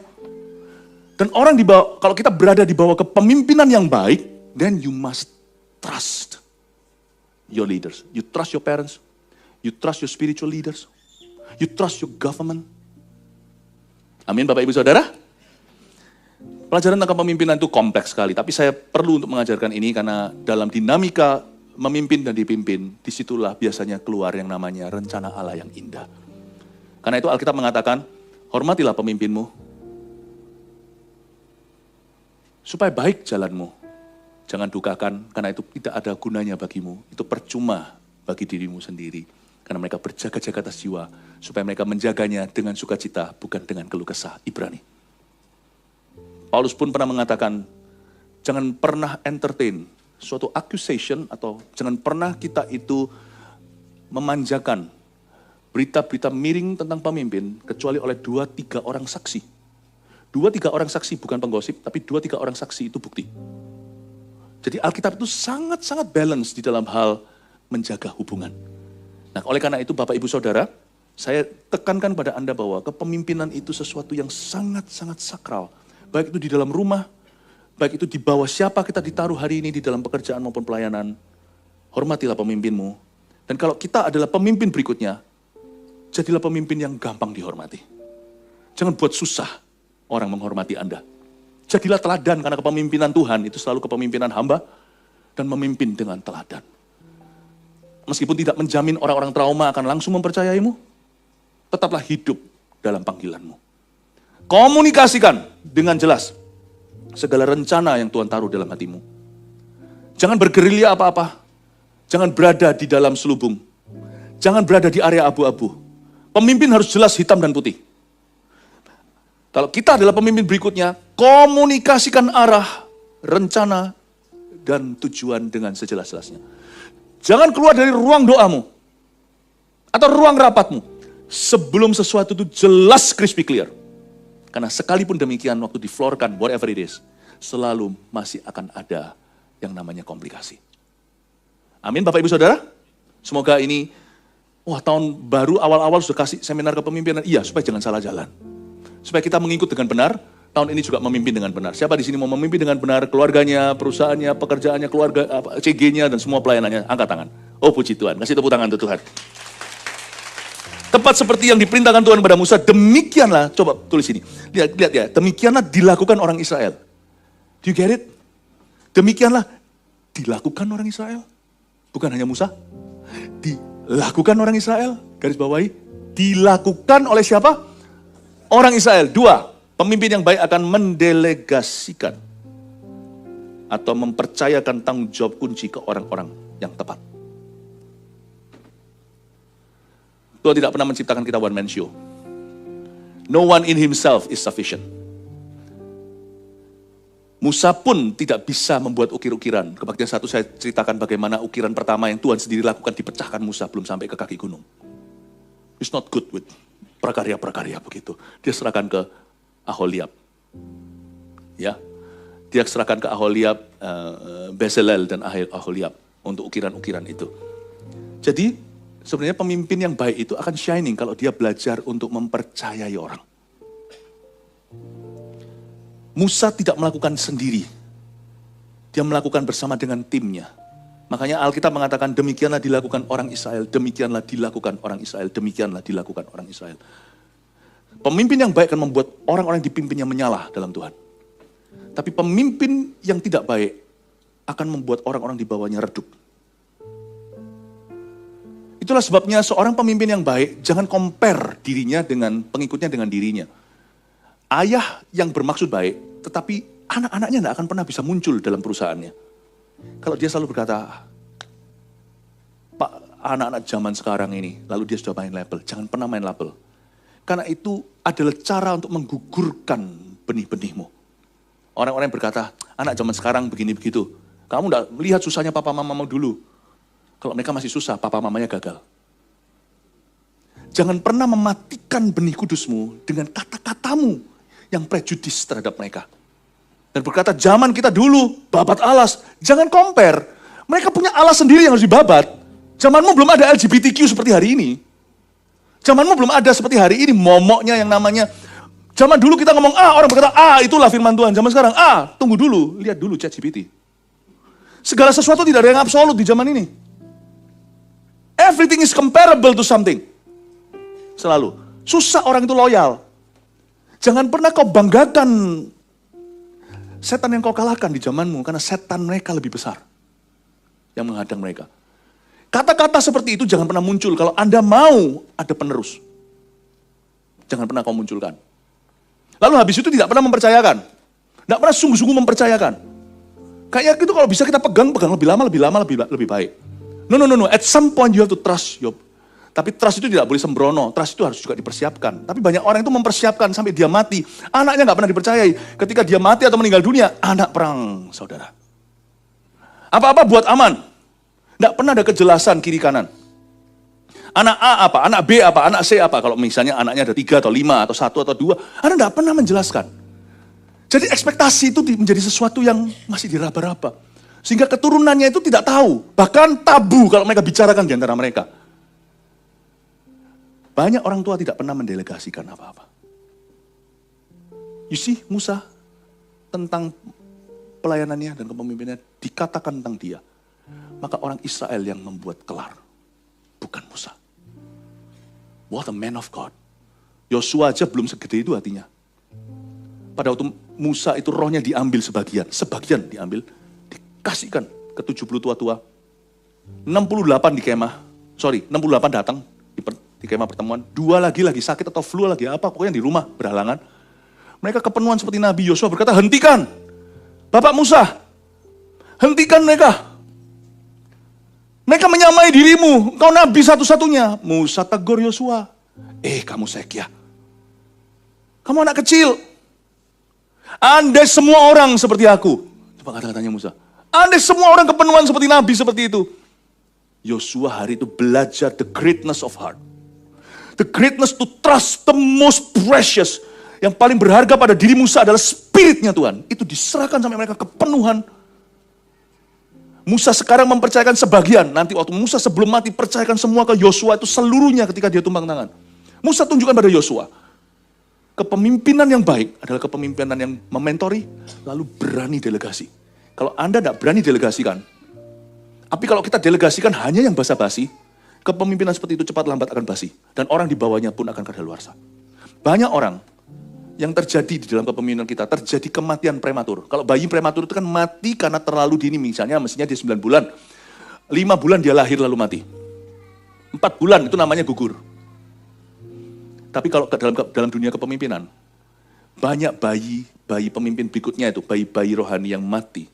Dan orang di bawah, kalau kita berada di bawah kepemimpinan yang baik, then you must trust your leaders. You trust your parents. You trust your spiritual leaders. You trust your government. Amin Bapak Ibu Saudara. Pelajaran tentang kepemimpinan itu kompleks sekali. Tapi saya perlu untuk mengajarkan ini karena dalam dinamika memimpin dan dipimpin, disitulah biasanya keluar yang namanya rencana Allah yang indah. Karena itu Alkitab mengatakan, hormatilah pemimpinmu. Supaya baik jalanmu. Jangan dukakan karena itu tidak ada gunanya bagimu. Itu percuma bagi dirimu sendiri. Karena mereka berjaga-jaga atas jiwa, supaya mereka menjaganya dengan sukacita, bukan dengan keluh kesah. Ibrani. Paulus pun pernah mengatakan, jangan pernah entertain suatu accusation, atau jangan pernah kita itu memanjakan berita-berita miring tentang pemimpin, kecuali oleh 2-3 orang saksi. 2-3 orang saksi bukan penggosip, tapi 2-3 orang saksi itu bukti. Jadi Alkitab itu sangat-sangat balance di dalam hal menjaga hubungan. Nah, oleh karena itu Bapak Ibu Saudara, saya tekankan pada Anda bahwa kepemimpinan itu sesuatu yang sangat-sangat sakral. Baik itu di dalam rumah, baik itu di bawah siapa kita ditaruh hari ini di dalam pekerjaan maupun pelayanan. Hormatilah pemimpinmu. Dan kalau kita adalah pemimpin berikutnya, jadilah pemimpin yang gampang dihormati. Jangan buat susah orang menghormati Anda. Jadilah teladan karena kepemimpinan Tuhan itu selalu kepemimpinan hamba dan memimpin dengan teladan. Meskipun tidak menjamin orang-orang trauma akan langsung mempercayaimu, tetaplah hidup dalam panggilanmu. Komunikasikan dengan jelas segala rencana yang Tuhan taruh dalam hatimu. Jangan bergerilya apa-apa. Jangan berada di dalam selubung. Jangan berada di area abu-abu. Pemimpin harus jelas hitam dan putih. Kalau kita adalah pemimpin berikutnya, komunikasikan arah, rencana, dan tujuan dengan sejelas-jelasnya. Jangan keluar dari ruang doamu, atau ruang rapatmu, sebelum sesuatu itu jelas crispy clear. Karena sekalipun demikian, waktu diflorkan, whatever it is, selalu masih akan ada yang namanya komplikasi. Amin, Bapak Ibu Saudara. Semoga ini, tahun baru awal-awal sudah kasih seminar kepemimpinan. Iya, supaya jangan salah jalan. Supaya kita mengikut dengan benar, tahun ini juga memimpin dengan benar. Siapa di sini mau memimpin dengan benar, keluarganya, perusahaannya, pekerjaannya, keluarga, CG-nya, dan semua pelayanannya, angkat tangan. Oh puji Tuhan, kasih tepuk tangan untuk Tuhan. Tepat seperti yang diperintahkan Tuhan kepada Musa, demikianlah, coba tulis ini. Lihat ya, demikianlah dilakukan orang Israel. Do you get it? Demikianlah dilakukan orang Israel. Bukan hanya Musa. Dilakukan orang Israel. Garis bawahi. Dilakukan oleh siapa? Orang Israel. 2. Pemimpin yang baik akan mendelegasikan atau mempercayakan tanggung jawab kunci ke orang-orang yang tepat. Tuhan tidak pernah menciptakan kita one man show. No one in himself is sufficient. Musa pun tidak bisa membuat ukir-ukiran. Kebaktian 1 saya ceritakan bagaimana ukiran pertama yang Tuhan sendiri lakukan dipecahkan Musa belum sampai ke kaki gunung. He's not good with prakarya-prakarya begitu. Dia serahkan ke Aholiab. Ya, dia serahkan ke Aholiab, Bezalel dan Aholiab untuk ukiran-ukiran itu. Jadi sebenarnya pemimpin yang baik itu akan shining kalau dia belajar untuk mempercayai orang. Musa tidak melakukan sendiri. Dia melakukan bersama dengan timnya. Makanya Alkitab mengatakan demikianlah dilakukan orang Israel, demikianlah dilakukan orang Israel, demikianlah dilakukan orang Israel. Pemimpin yang baik akan membuat orang-orang yang dipimpinnya menyalah dalam Tuhan. Tapi pemimpin yang tidak baik akan membuat orang-orang di bawahnya redup. Itulah sebabnya seorang pemimpin yang baik jangan compare dirinya dengan pengikutnya dengan dirinya. Ayah yang bermaksud baik, tetapi anak-anaknya tidak akan pernah bisa muncul dalam perusahaannya. Kalau dia selalu berkata, Pak, anak-anak zaman sekarang ini, lalu dia sudah main label, jangan pernah main label. Karena itu adalah cara untuk menggugurkan benih-benihmu. Orang-orang yang berkata, anak zaman sekarang begini-begitu. Kamu tidak melihat susahnya papa mamamu dulu. Kalau mereka masih susah, papa mamanya gagal. Jangan pernah mematikan benih kudusmu dengan kata-katamu yang prejudis terhadap mereka. Dan berkata, zaman kita dulu, babat alas. Jangan compare. Mereka punya alas sendiri yang harus dibabat. Zamanmu belum ada LGBTQ seperti hari ini. Zamanmu belum ada seperti hari ini, momoknya yang namanya. Zaman dulu kita ngomong A, orang berkata, itulah firman Tuhan. Zaman sekarang, tunggu dulu, lihat dulu ChatGPT. Segala sesuatu tidak ada yang absolut di zaman ini. Everything is comparable to something. Selalu. Susah orang itu loyal. Jangan pernah kau banggakan setan yang kau kalahkan di zamanmu, karena setan mereka lebih besar yang menghadang mereka. Kata-kata seperti itu jangan pernah muncul kalau Anda mau ada penerus. Jangan pernah kau munculkan. Lalu habis itu tidak pernah mempercayakan. Tidak pernah sungguh-sungguh mempercayakan. Kayak gitu kalau bisa kita pegang lebih lama, lebih baik. No. At some point you have to trust your. Tapi trust itu tidak boleh sembrono, trust itu harus juga dipersiapkan. Tapi banyak orang itu mempersiapkan sampai dia mati. Anaknya nggak pernah dipercayai. Ketika dia mati atau meninggal dunia, anak perang, saudara. Apa-apa buat aman. Nggak pernah ada kejelasan kiri kanan. Anak A apa, anak B apa, anak C apa. Kalau misalnya anaknya ada 3 atau 5 atau 1 atau 2, Anda nggak pernah menjelaskan. Jadi ekspektasi itu menjadi sesuatu yang masih diraba-raba. Sehingga keturunannya itu tidak tahu. Bahkan tabu kalau mereka bicarakan di antara mereka. Banyak orang tua tidak pernah mendelegasikan apa-apa. You see, Musa tentang pelayanannya dan kepemimpinannya dikatakan tentang dia. Maka orang Israel yang membuat kelar, bukan Musa. What a man of God. Yosua aja belum segede itu hatinya. Pada waktu Musa itu rohnya diambil sebagian diambil, dikasihkan ke 70 tua-tua. 68 di kemah, 68 datang di kemah pertemuan, 2 lagi sakit atau flu lagi apa, pokoknya di rumah berhalangan. Mereka kepenuhan seperti Nabi Yosua berkata, hentikan, Bapak Musa, hentikan mereka. Mereka menyamai dirimu, engkau Nabi satu-satunya. Musa tegur Yosua, kamu Sekia. Kamu anak kecil. Andai semua orang seperti aku. Coba kata-katanya Musa. Andai semua orang kepenuhan seperti Nabi seperti itu. Yosua hari itu belajar the greatness of heart. The greatness to trust the most precious. Yang paling berharga pada diri Musa adalah spiritnya Tuhan. Itu diserahkan sampai mereka kepenuhan. Musa sekarang mempercayakan sebagian. Nanti waktu Musa sebelum mati percayakan semua ke Yosua itu seluruhnya ketika dia tumpang tangan. Musa tunjukkan pada Yosua. Kepemimpinan yang baik adalah kepemimpinan yang mementori, lalu berani delegasi. Kalau Anda tidak berani delegasikan, tapi kalau kita delegasikan hanya yang basa-basi, kepemimpinan seperti itu cepat lambat akan basi. Dan orang di bawahnya pun akan kadaluarsa. Banyak orang yang terjadi di dalam kepemimpinan kita, terjadi kematian prematur. Kalau bayi prematur itu kan mati karena terlalu dini, misalnya mestinya dia 9 bulan. 5 bulan dia lahir lalu mati. 4 bulan itu namanya gugur. Tapi kalau dalam dunia kepemimpinan, banyak bayi pemimpin berikutnya itu, bayi-bayi rohani yang mati.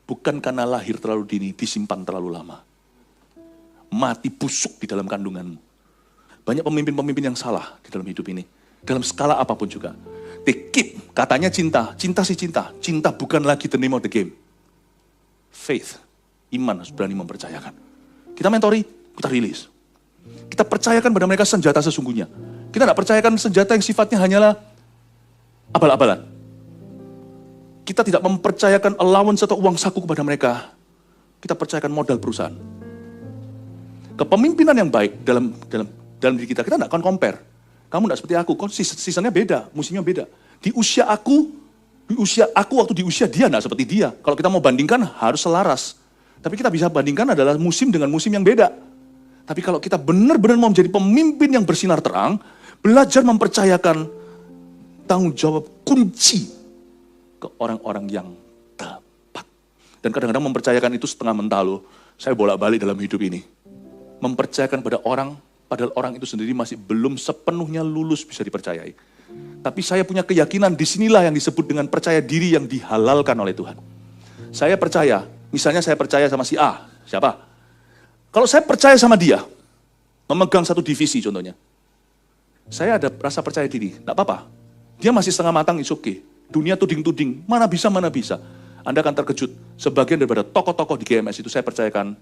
Bukan karena lahir terlalu dini, disimpan terlalu lama. Mati busuk di dalam kandunganmu. Banyak pemimpin-pemimpin yang salah di dalam hidup ini. Dalam skala apapun juga. They keep, katanya cinta sih cinta. Cinta bukan lagi the name of the game. Faith, iman harus berani mempercayakan. Kita mentori, kita rilis. Kita percayakan pada mereka senjata sesungguhnya. Kita tidak percayakan senjata yang sifatnya hanyalah abal-abalan. Kita tidak mempercayakan allowance atau uang saku kepada mereka. Kita percayakan modal perusahaan. Kepemimpinan yang baik dalam diri kita tidak akan compare. Kamu tidak seperti aku, seasonnya beda, musimnya beda. Di usia aku waktu di usia dia tidak seperti dia. Kalau kita mau bandingkan harus selaras. Tapi kita bisa bandingkan adalah musim dengan musim yang beda. Tapi kalau kita benar-benar mau menjadi pemimpin yang bersinar terang, belajar mempercayakan tanggung jawab kunci ke orang-orang yang tepat. Dan kadang-kadang mempercayakan itu setengah mental loh. Saya bolak-balik dalam hidup ini. Mempercayakan pada orang, padahal orang itu sendiri masih belum sepenuhnya lulus bisa dipercayai. Tapi saya punya keyakinan disinilah yang disebut dengan percaya diri yang dihalalkan oleh Tuhan. Saya percaya, misalnya saya percaya sama si A, siapa? Kalau saya percaya sama dia, memegang satu divisi contohnya, saya ada rasa percaya diri, tidak apa-apa. Dia masih setengah matang, it's okay. Dunia tuding-tuding, mana bisa. Anda akan terkejut. Sebagian daripada tokoh-tokoh di GMS itu saya percayakan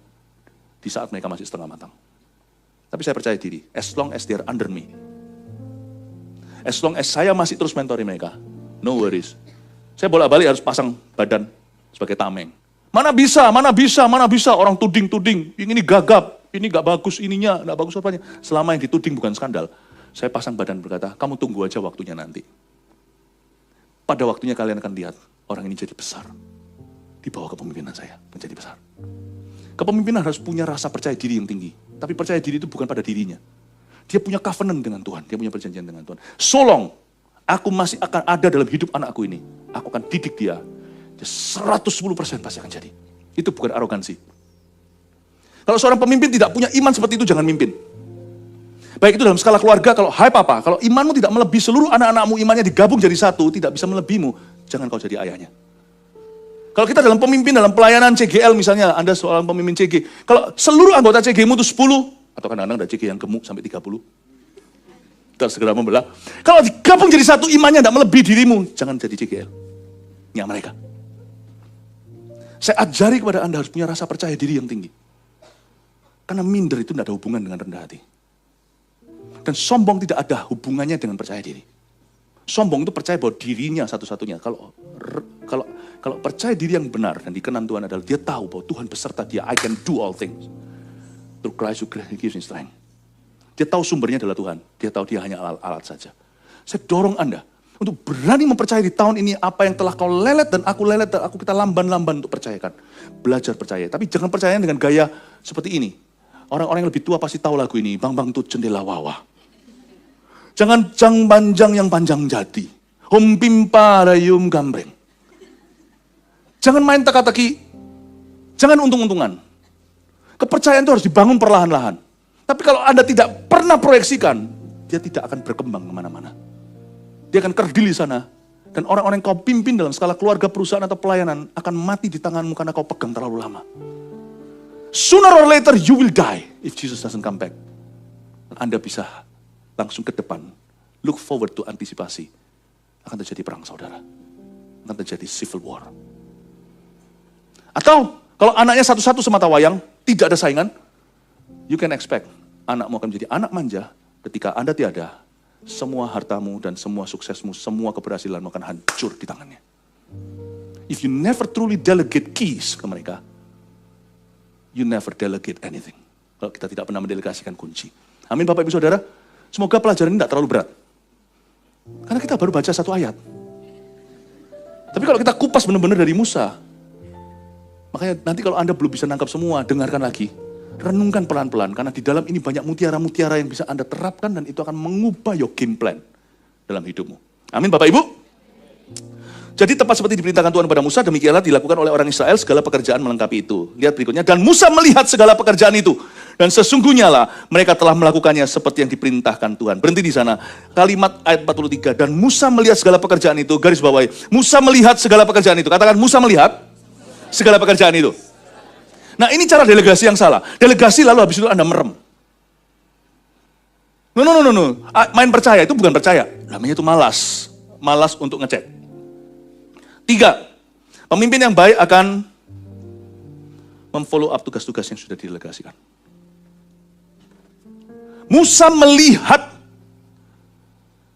di saat mereka masih setengah matang. Tapi saya percaya diri, as long as they are under me. As long as saya masih terus mentori mereka, no worries. Saya bolak-balik harus pasang badan sebagai tameng. Mana bisa, orang tuding-tuding, ini gagap, ini gak bagus ininya, gak bagus apanya. Selama yang dituding bukan skandal, saya pasang badan berkata, kamu tunggu aja waktunya nanti. Pada waktunya kalian akan lihat, orang ini jadi besar. Di bawah kepemimpinan saya, menjadi besar. Kepemimpinan harus punya rasa percaya diri yang tinggi. Tapi percaya diri itu bukan pada dirinya. Dia punya covenant dengan Tuhan, dia punya perjanjian dengan Tuhan. So long, aku masih akan ada dalam hidup anakku ini. Aku akan didik dia. 110% pasti akan jadi. Itu bukan arogansi. Kalau seorang pemimpin tidak punya iman seperti itu, jangan mimpin. Baik itu dalam skala keluarga, kalau hai papa, kalau imanmu tidak melebihi seluruh anak-anakmu, imannya digabung jadi satu, tidak bisa melebihimu, jangan kau jadi ayahnya. Kalau kita dalam pemimpin, dalam pelayanan CGL misalnya, Anda seorang pemimpin CG, kalau seluruh anggota CG-mu itu 10, atau kadang-kadang ada CG yang gemuk sampai 30, kita segera membelah. Kalau digabung jadi satu, imannya tidak melebihi dirimu, jangan jadi CGL. Ya mereka. Saya ajari kepada Anda harus punya rasa percaya diri yang tinggi. Karena minder itu tidak ada hubungan dengan rendah hati. Dan sombong tidak ada hubungannya dengan percaya diri. Sombong itu percaya bahwa dirinya satu-satunya. Kalau percaya diri yang benar dan dikenan Tuhan adalah dia tahu bahwa Tuhan beserta dia. I can do all things. Through Christ who gives me strength. Dia tahu sumbernya adalah Tuhan. Dia tahu dia hanya alat saja. Saya dorong Anda untuk berani mempercayai di tahun ini apa yang telah kau lelet dan aku kita lamban-lamban untuk percayakan. Belajar percaya. Tapi jangan percaya dengan gaya seperti ini. Orang-orang yang lebih tua pasti tahu lagu ini. Bang tut jendela wawa. Jangan jang panjang yang panjang jadi. Humpimpa rayum gambreng. Jangan main teka-teki. Jangan untung-untungan. Kepercayaan itu harus dibangun perlahan-lahan. Tapi kalau Anda tidak pernah proyeksikan, dia tidak akan berkembang kemana-mana. Dia akan kerdil di sana. Dan orang-orang yang kau pimpin dalam skala keluarga, perusahaan, atau pelayanan akan mati di tanganmu karena kau pegang terlalu lama. Sooner or later you will die if Jesus doesn't come back. Anda bisa langsung ke depan. Look forward to antisipasi. akan terjadi perang saudara. Akan terjadi civil war. Atau kalau anaknya satu-satu semata wayang, tidak ada saingan, you can expect anakmu akan menjadi anak manja ketika Anda tiada, semua hartamu dan semua suksesmu, semua keberhasilanmu akan hancur di tangannya. If you never truly delegate keys ke mereka, you never delegate anything. Kalau kita tidak pernah mendelegasikan kunci. Amin Bapak Ibu Saudara, semoga pelajaran ini tidak terlalu berat. Karena kita baru baca satu ayat. Tapi kalau kita kupas benar-benar dari Musa, makanya nanti kalau Anda belum bisa nangkap semua, dengarkan lagi. Renungkan pelan-pelan, karena di dalam ini banyak mutiara-mutiara yang bisa Anda terapkan dan itu akan mengubah your game plan dalam hidupmu. Amin Bapak Ibu. Jadi tepat seperti diperintahkan Tuhan kepada Musa, demikianlah dilakukan oleh orang Israel segala pekerjaan melengkapi itu. Lihat berikutnya, dan Musa melihat segala pekerjaan itu. Dan sesungguhnya lah mereka telah melakukannya seperti yang diperintahkan Tuhan. Berhenti di sana, kalimat ayat 43. Dan Musa melihat segala pekerjaan itu, garis bawahi. Musa melihat segala pekerjaan itu. Katakan Musa melihat segala pekerjaan itu. Nah ini cara delegasi yang salah. Delegasi lalu habis itu Anda merem. No. Main percaya itu bukan percaya. Namanya itu malas. Malas untuk ngecek. 3, pemimpin yang baik akan memfollow up tugas-tugas yang sudah didelegasikan. Musa melihat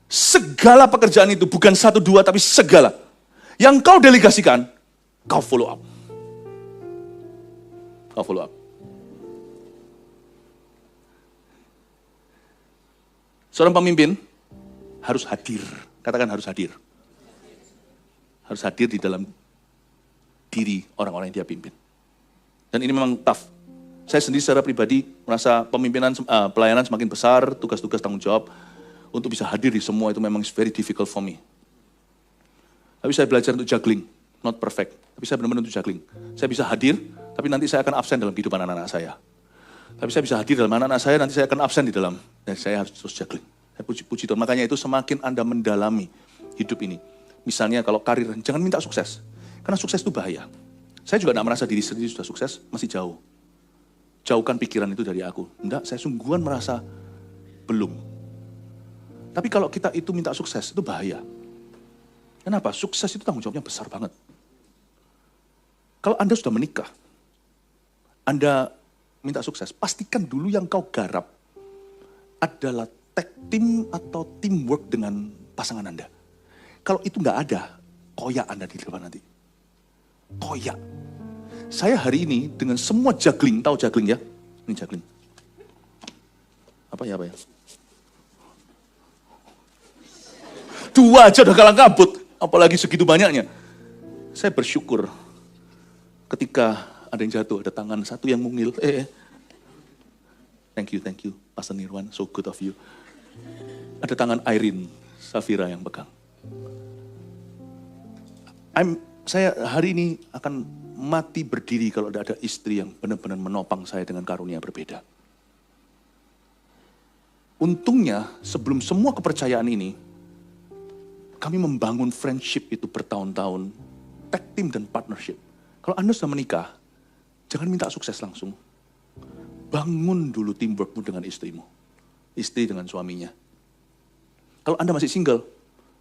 segala pekerjaan itu, bukan 1, 2, tapi segala. Yang kau delegasikan, kau follow up. Kau follow up. Seorang pemimpin harus hadir. Katakan harus hadir. Harus hadir di dalam diri orang-orang yang dia pimpin. Dan ini memang tough. Saya sendiri secara pribadi merasa pelayanan semakin besar, tugas-tugas tanggung jawab untuk bisa hadir di semua itu memang very difficult for me. Tapi saya belajar untuk juggling, not perfect. Tapi saya benar-benar untuk juggling. Saya bisa hadir, tapi nanti saya akan absen dalam kehidupan anak-anak saya. Tapi saya bisa hadir dalam anak-anak saya, nanti saya akan absen di dalam. Dan saya harus terus juggling. Saya puji Tuhan. Makanya itu semakin Anda mendalami hidup ini. Misalnya kalau karir, jangan minta sukses. Karena sukses itu bahaya. Saya juga tidak merasa diri sendiri sudah sukses, masih jauh. Jauhkan pikiran itu dari aku. Enggak, saya sungguhan merasa belum. Tapi kalau kita itu minta sukses, itu bahaya. Kenapa? Sukses itu tanggung jawabnya besar banget. Kalau Anda sudah menikah, Anda minta sukses, pastikan dulu yang kau garap adalah tag team atau teamwork dengan pasangan Anda. Kalau itu nggak ada, koyak Anda di depan nanti. Koyak. Saya hari ini dengan semua juggling, tahu juggling ya? Ini juggling. Apa ya? 2 aja udah kalang kabut, apalagi segitu banyaknya. Saya bersyukur ketika ada yang jatuh, ada tangan satu yang mungil. Thank you, Pastor Nirwan, so good of you. Ada tangan Irene, Safira yang pegang. Saya hari ini akan mati berdiri kalau tidak ada istri yang benar-benar menopang saya dengan karunia berbeda. Untungnya sebelum semua kepercayaan ini, kami membangun friendship itu bertahun-tahun, tag team dan partnership. Kalau Anda sudah menikah, jangan minta sukses langsung. Bangun dulu teamworkmu dengan istrimu, istri dengan suaminya. Kalau Anda masih single,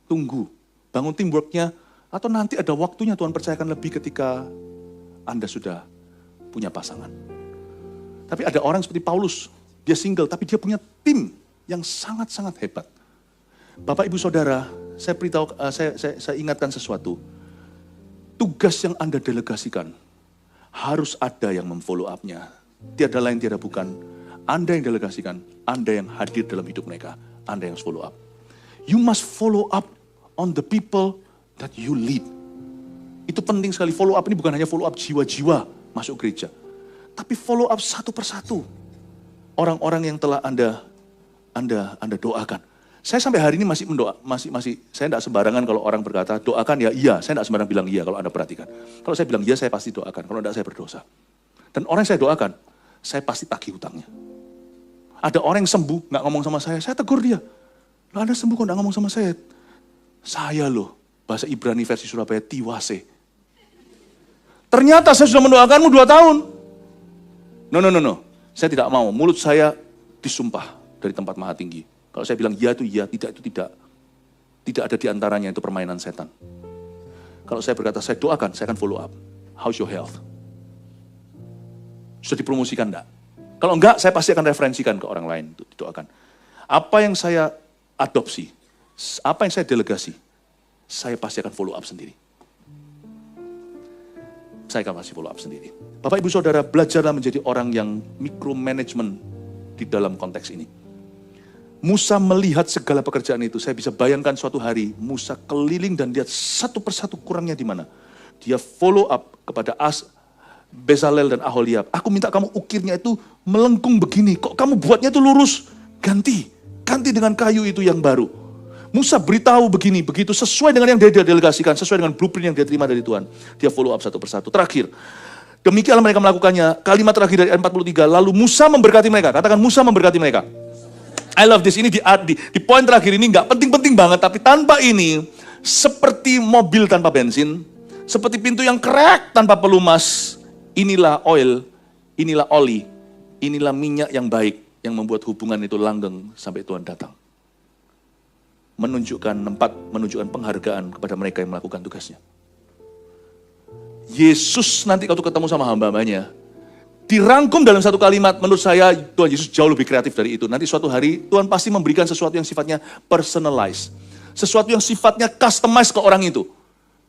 tunggu, bangun teamworknya, atau nanti ada waktunya Tuhan percayakan lebih ketika Anda sudah punya pasangan. Tapi ada orang seperti Paulus, dia single, tapi dia punya tim yang sangat-sangat hebat. Bapak Ibu Saudara, saya ingatkan sesuatu. Tugas yang Anda delegasikan, harus ada yang memfollow up-nya. Tiada lain, tiada bukan. Anda yang delegasikan, Anda yang hadir dalam hidup mereka, Anda yang follow up. You must follow up on the people that you lead. Itu penting sekali. Follow up ini bukan hanya follow up jiwa-jiwa masuk gereja. Tapi follow up satu persatu. Orang-orang yang telah Anda doakan. Saya sampai hari ini masih mendoa, saya tidak sembarangan kalau orang berkata doakan ya iya. Saya tidak sembarangan bilang iya kalau Anda perhatikan. Kalau saya bilang iya, saya pasti doakan. Kalau tidak, saya berdosa. Dan orang yang saya doakan, saya pasti tagih hutangnya. Ada orang yang sembuh, nggak ngomong sama saya tegur dia. Lah Anda sembuh kok nggak ngomong sama saya? Saya loh. Bahasa Ibrani versi Surabaya, tiwase. Ternyata saya sudah mendoakanmu 2 tahun. No. Saya tidak mau. Mulut saya disumpah dari tempat maha tinggi. Kalau saya bilang ya itu ya, tidak itu tidak. Tidak ada di antaranya itu permainan setan. Kalau saya berkata, saya doakan, saya akan follow up. How's your health? Sudah dipromosikan enggak? Kalau enggak, saya pasti akan referensikan ke orang lain untuk didoakan. Apa yang saya adopsi, apa yang saya delegasi, saya pasti akan follow up sendiri. Saya akan pasti follow up sendiri. Bapak Ibu Saudara, belajarlah menjadi orang yang micromanagement di dalam konteks ini. Musa melihat segala pekerjaan itu. Saya bisa bayangkan suatu hari Musa keliling dan lihat satu persatu kurangnya di mana. Dia follow up kepada Bezalel dan Aholiab. Aku minta kamu ukirnya itu melengkung begini. Kok kamu buatnya itu lurus? Ganti dengan kayu itu yang baru. Musa beritahu begini, begitu sesuai dengan yang dia delegasikan, sesuai dengan blueprint yang dia terima dari Tuhan. Dia follow up satu persatu. Terakhir, demikianlah mereka melakukannya. Kalimat terakhir dari ayat 43, lalu Musa memberkati mereka. Katakan Musa memberkati mereka. I love this. Ini di poin terakhir ini nggak penting-penting banget, tapi tanpa ini, seperti mobil tanpa bensin, seperti pintu yang krek tanpa pelumas, inilah oil, inilah oli, inilah minyak yang baik, yang membuat hubungan itu langgeng sampai Tuhan datang. Menunjukkan penghargaan kepada mereka yang melakukan tugasnya. Yesus nanti kalau ketemu sama hamba-hambanya, dirangkum dalam satu kalimat, menurut saya Tuhan Yesus jauh lebih kreatif dari itu. Nanti suatu hari Tuhan pasti memberikan sesuatu yang sifatnya personalized. Sesuatu yang sifatnya customized ke orang itu.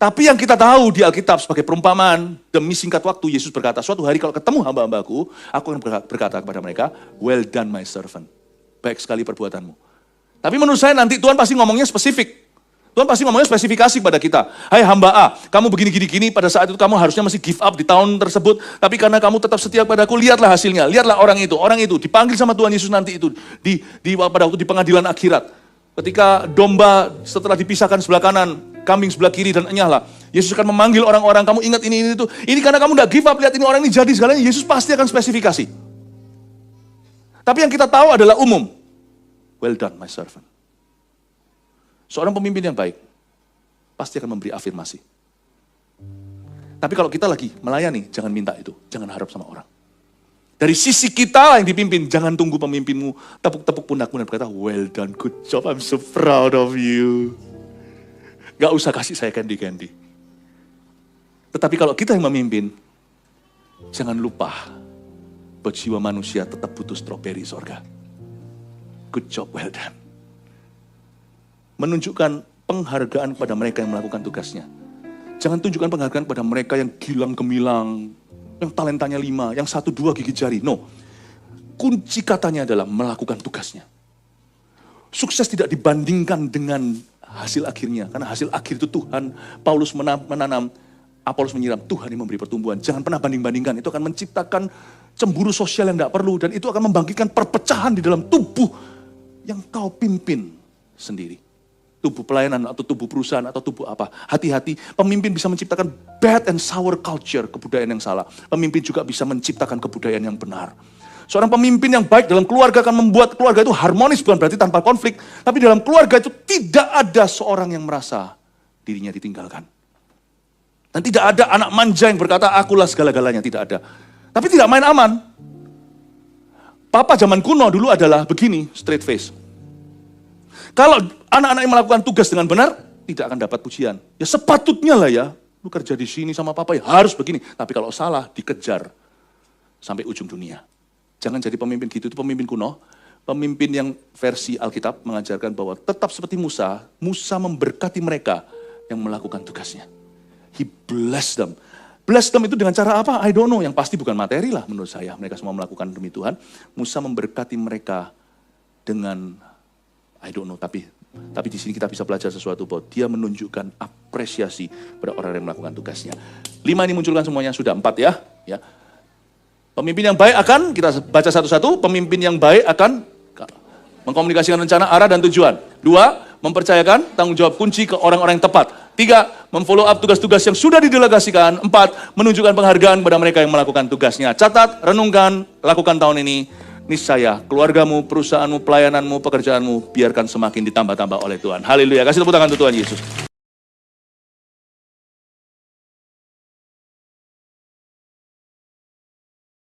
Tapi yang kita tahu di Alkitab sebagai perumpamaan, demi singkat waktu Yesus berkata, suatu hari kalau ketemu hamba-hambaku, aku akan berkata kepada mereka, well done my servant. Baik sekali perbuatanmu. Tapi menurut saya nanti Tuhan pasti ngomongnya spesifik. Tuhan pasti ngomongnya spesifikasi pada kita. Hai hamba A, kamu begini-gini, pada saat itu kamu harusnya masih give up di tahun tersebut. Tapi karena kamu tetap setia padaku, lihatlah hasilnya. Lihatlah orang itu dipanggil sama Tuhan Yesus nanti itu. Pada waktu di pengadilan akhirat. Ketika domba setelah dipisahkan sebelah kanan, kambing sebelah kiri dan enyahlah. Yesus akan memanggil orang-orang, kamu ingat ini itu. Ini karena kamu udah give up, lihat ini orang ini jadi segalanya. Yesus pasti akan spesifikasi. Tapi yang kita tahu adalah umum. Well done, my servant. Seorang pemimpin yang baik pasti akan memberi afirmasi. Tapi kalau kita lagi melayani, jangan minta itu. Jangan harap sama orang. Dari sisi kita yang dipimpin, jangan tunggu pemimpinmu tepuk-tepuk pundakmu dan berkata, well done, good job, I'm so proud of you. Gak usah kasih saya candy-candy. Tetapi kalau kita yang memimpin, jangan lupa bahwa jiwa manusia tetap butuh stroberi sorga. Good job, well done. Menunjukkan penghargaan kepada mereka yang melakukan tugasnya. Jangan tunjukkan penghargaan kepada mereka yang gilang gemilang, yang talentanya 5, yang 1-2 gigi jari. No. Kunci katanya adalah melakukan tugasnya. Sukses tidak dibandingkan dengan hasil akhirnya. Karena hasil akhir itu Tuhan, Paulus menanam, Apolos menyiram, Tuhan yang memberi pertumbuhan. Jangan pernah banding-bandingkan. Itu akan menciptakan cemburu sosial yang tidak perlu. Dan itu akan membangkitkan perpecahan di dalam tubuh yang kau pimpin sendiri. Tubuh pelayanan atau tubuh perusahaan atau tubuh apa. Hati-hati, pemimpin bisa menciptakan bad and sour culture, kebudayaan yang salah. Pemimpin juga bisa menciptakan kebudayaan yang benar. Seorang pemimpin yang baik dalam keluarga akan membuat keluarga itu harmonis, bukan berarti tanpa konflik. Tapi dalam keluarga itu tidak ada seorang yang merasa dirinya ditinggalkan. Dan tidak ada anak manja yang berkata, akulah segala-galanya, tidak ada. Tapi tidak main aman. Papa zaman kuno dulu adalah begini, straight face. Kalau anak-anak yang melakukan tugas dengan benar, tidak akan dapat pujian. Ya sepatutnya lah ya, lu kerja di sini sama papa ya harus begini. Tapi kalau salah, dikejar sampai ujung dunia. Jangan jadi pemimpin gitu, itu pemimpin kuno. Pemimpin yang versi Alkitab mengajarkan bahwa tetap seperti Musa, Musa memberkati mereka yang melakukan tugasnya. He blessed them. Bless them itu dengan cara apa? I don't know. Yang pasti bukan materi lah menurut saya. Mereka semua melakukan demi Tuhan. Musa memberkati mereka dengan, I don't know. Tapi di sini kita bisa belajar sesuatu bahwa dia menunjukkan apresiasi pada orang yang melakukan tugasnya. 5 ini munculkan semuanya, sudah 4 ya. Pemimpin yang baik akan, kita baca satu-satu. Pemimpin yang baik akan mengkomunikasikan rencana, arah, dan tujuan. 2, mempercayakan tanggung jawab kunci ke orang-orang yang tepat. 3, memfollow up tugas-tugas yang sudah didelegasikan. 4, menunjukkan penghargaan kepada mereka yang melakukan tugasnya. Catat, renungkan, lakukan tahun ini. Niscaya keluargamu, perusahaanmu, pelayananmu, pekerjaanmu biarkan semakin ditambah-tambah oleh Tuhan. Haleluya. Kasih tepuk tangan untuk Tuhan Yesus.